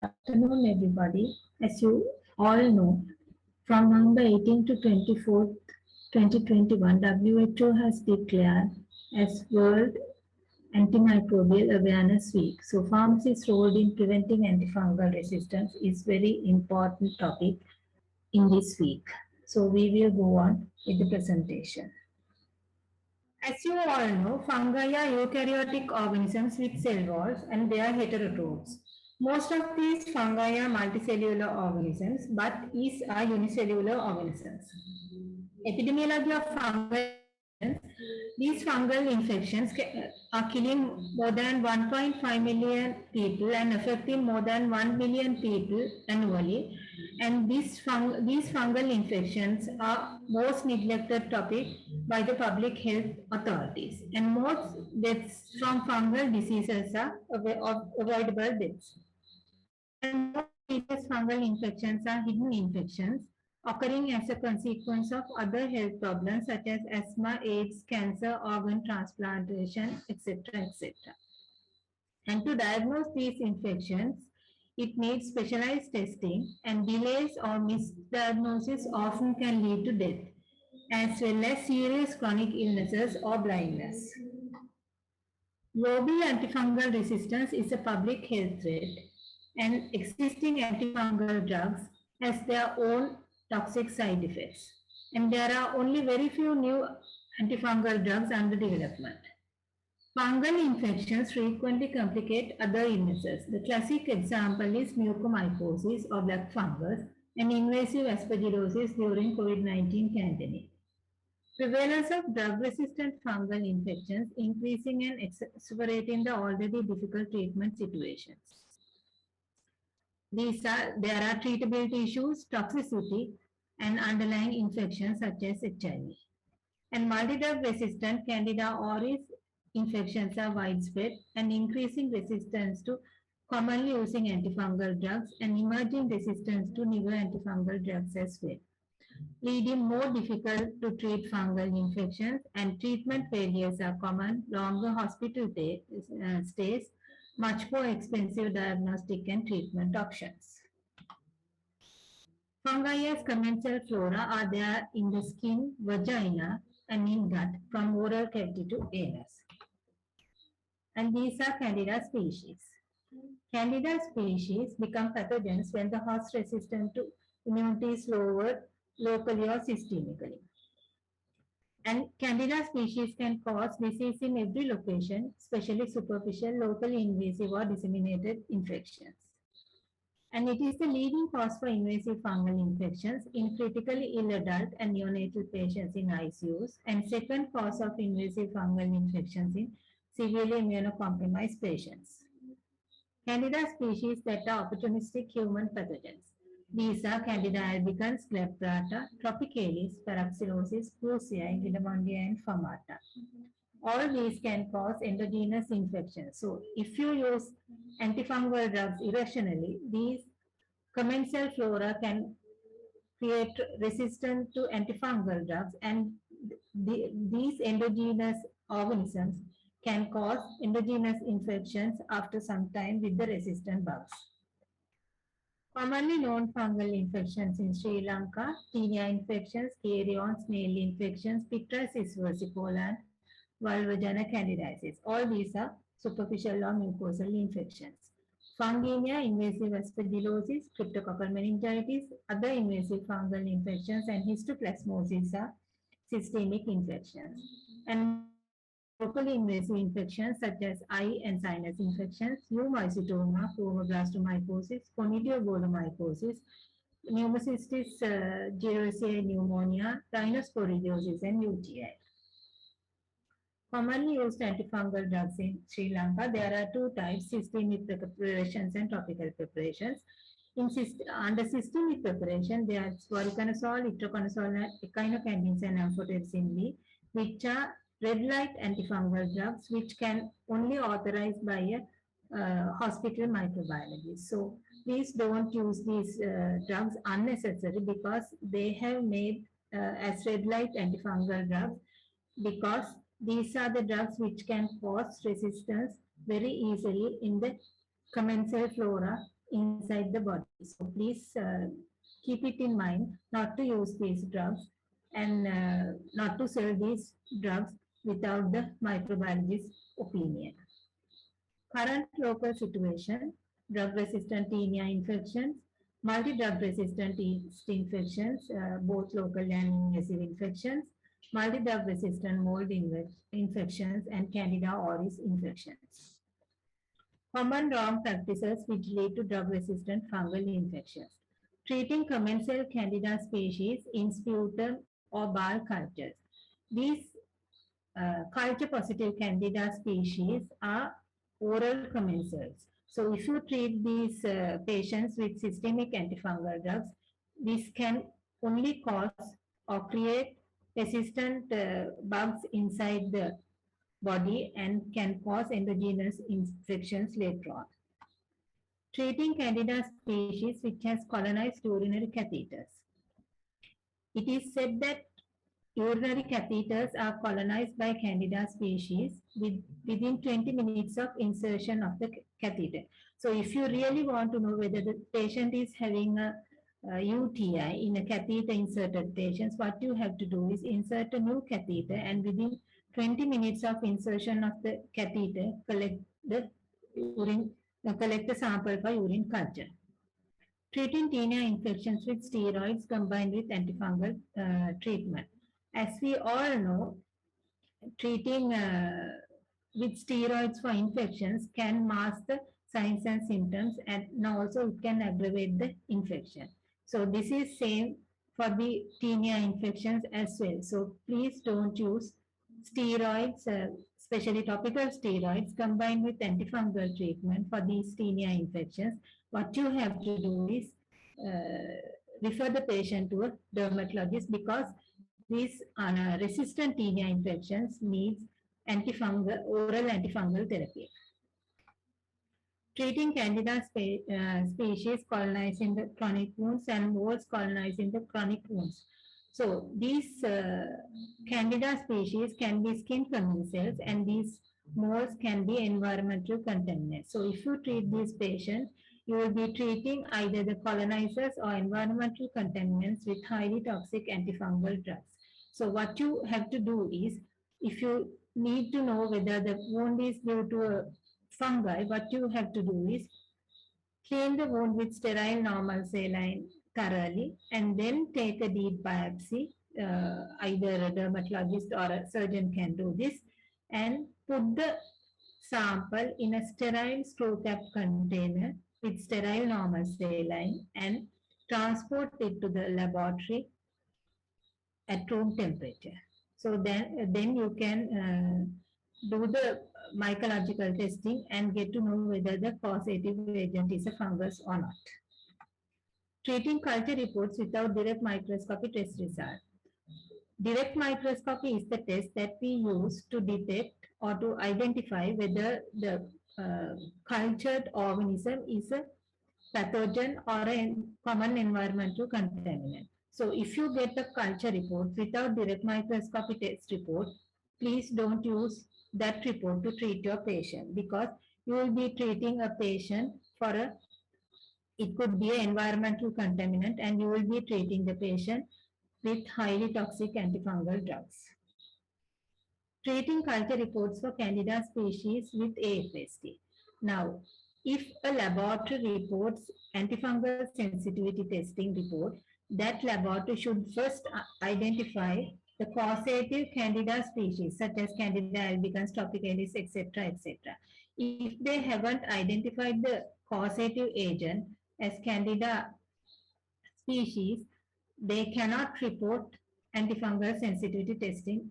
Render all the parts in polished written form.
Afternoon, everybody. As you all know, from November 18 to 24th, 2021, WHO has declared as World Antimicrobial Awareness Week. So, pharmacy's role in preventing antifungal resistance is very important topic in this week. So, we will go on with the presentation. As you all know, fungi are eukaryotic organisms with cell walls and they are heterotrophs. Most of these fungi are multicellular organisms, but these are unicellular organisms. Epidemiology of fungal infections. These fungal infections are killing more than 1.5 million people and affecting more than 1 million people annually. And these fungal infections are most neglected topic by the public health authorities. And most deaths from fungal diseases are avoidable deaths. And most serious fungal infections are hidden infections occurring as a consequence of other health problems such as asthma, AIDS, cancer, organ transplantation, etc. etc. And to diagnose these infections, it needs specialized testing, and delays or misdiagnosis often can lead to death, as well as serious chronic illnesses or blindness. Global antifungal resistance is a public health threat, and existing antifungal drugs has their own toxic side effects. And there are only very few new antifungal drugs under development. Fungal infections frequently complicate other illnesses. The classic example is mucormycosis or black fungus and invasive aspergillosis during COVID-19 pandemic. Prevalence of drug-resistant fungal infections increasing and exacerbating the already difficult treatment situations. There are treatability issues, toxicity, and underlying infections such as HIV. And multi-drug resistant Candida auris infections are widespread and increasing resistance to commonly using antifungal drugs and emerging resistance to newer antifungal drugs as well, leading more difficult to treat fungal infections, and treatment failures are common, longer hospital stays, much more expensive diagnostic and treatment options. Fungi as commensal flora are there in the skin, vagina, and in gut from oral cavity to anus. And these are Candida species. Candida species become pathogens when the host resistant to immunity is lowered locally or systemically. And Candida species can cause disease in every location, especially superficial, locally invasive, or disseminated infections. And it is the leading cause for invasive fungal infections in critically ill adult and neonatal patients in ICUs, and second cause of invasive fungal infections in severely immunocompromised patients. Candida species that are opportunistic human pathogens. These are Candida albicans, Cleprata, Tropicalis, Paraxylosis, Brucei, Gidamondia, and Famata. All these can cause endogenous infections. So, if you use antifungal drugs irrationally, these commensal flora can create resistance to antifungal drugs, and these endogenous organisms can cause endogenous infections after some time with the resistant bugs. Commonly known fungal infections in Sri Lanka: tinea infections, carrion, snail infections, Pityriasis versicolor, vulvagina candidiasis. All these are superficial or mucosal infections. Fungemia, invasive aspergillosis, cryptococcal meningitis, other invasive fungal infections, and histoplasmosis are systemic infections. And locally invasive infections such as eye and sinus infections, pneumocystoma, chromoblastomycosis, conidiobolomycosis, pneumocystis jirovecii pneumonia, rhinosporidiosis, and UTI. Commonly used antifungal drugs in Sri Lanka, there are two types: systemic preparations and topical preparations. Under systemic preparation, there are voriconazole, itraconazole, echinocandins, and amphotericin B, which are red light antifungal drugs, which can only authorized by a hospital microbiologist. So please don't use these drugs unnecessarily, because they have made as red light antifungal drugs, because these are the drugs which can cause resistance very easily in the commensal flora inside the body. So please keep it in mind not to use these drugs and not to sell these drugs without the microbiologist's opinion. Current local situation, drug-resistant tinea infections, multi-drug resistant yeast infections, both local and invasive infections, multi-drug resistant mold infections, and Candida auris infections. Common wrong practices which lead to drug-resistant fungal infections. Treating commensal Candida species in sputum or bile cultures. These culture-positive Candida species are oral commensals. So if you treat these patients with systemic antifungal drugs, this can only cause or create resistant bugs inside the body and can cause endogenous infections later on. Treating Candida species which has colonized urinary catheters. It is said that urinary catheters are colonized by Candida species within 20 minutes of insertion of the catheter. So if you really want to know whether the patient is having a UTI in a catheter inserted patients, what you have to do is insert a new catheter and within 20 minutes of insertion of the catheter, collect the sample for urine culture. Treating tinea infections with steroids combined with antifungal treatment. As we all know, treating with steroids for infections can mask the signs and symptoms and also it can aggravate the infection. So this is same for the tinea infections as well. So please don't use steroids, especially topical steroids combined with antifungal treatment for these tinea infections. What you have to do is refer the patient to a dermatologist because these resistant tinea infections needs oral antifungal therapy. Treating Candida species colonizing the chronic wounds and molds colonizing the chronic wounds. So these Candida species can be skin commensals and these molds can be environmental contaminants. So if you treat these patients, you will be treating either the colonizers or environmental contaminants with highly toxic antifungal drugs. So what you have to do is, if you need to know whether the wound is due to a fungi, what you have to do is clean the wound with sterile normal saline thoroughly and then take a deep biopsy. Either a dermatologist or a surgeon can do this and put the sample in a sterile screw cap container with sterile normal saline and transport it to the laboratory at room temperature. So then you can do the mycological testing and get to know whether the causative agent is a fungus or not. Treating culture reports without direct microscopy test result. Direct microscopy is the test that we use to detect or to identify whether the cultured organism is a pathogen or a common environmental contaminant. So if you get a culture report without direct microscopy test report, please don't use that report to treat your patient because you will be treating a patient for it could be an environmental contaminant and you will be treating the patient with highly toxic antifungal drugs. Treating culture reports for Candida species with AFST. Now, if a laboratory reports antifungal sensitivity testing report, that laboratory should first identify the causative Candida species such as Candida albicans, tropicalis, etc., etc. If they haven't identified the causative agent as Candida species, they cannot report antifungal sensitivity testing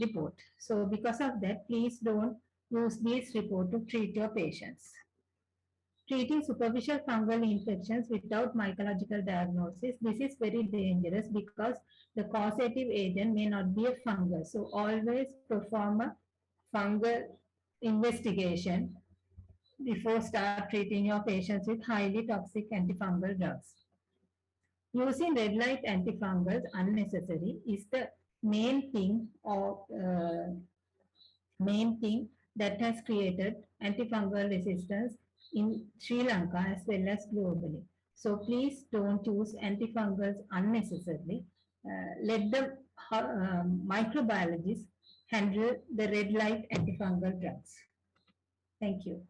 report. So because of that, please don't use this report to treat your patients. Treating superficial fungal infections without mycological diagnosis, this is very dangerous because the causative agent may not be a fungus. So always perform a fungal investigation before start treating your patients with highly toxic antifungal drugs. Using red light antifungals unnecessary is the main thing that has created antifungal resistance in Sri Lanka as well as globally. So please don't use antifungals unnecessarily. Let the microbiologists handle the red light antifungal drugs. Thank you.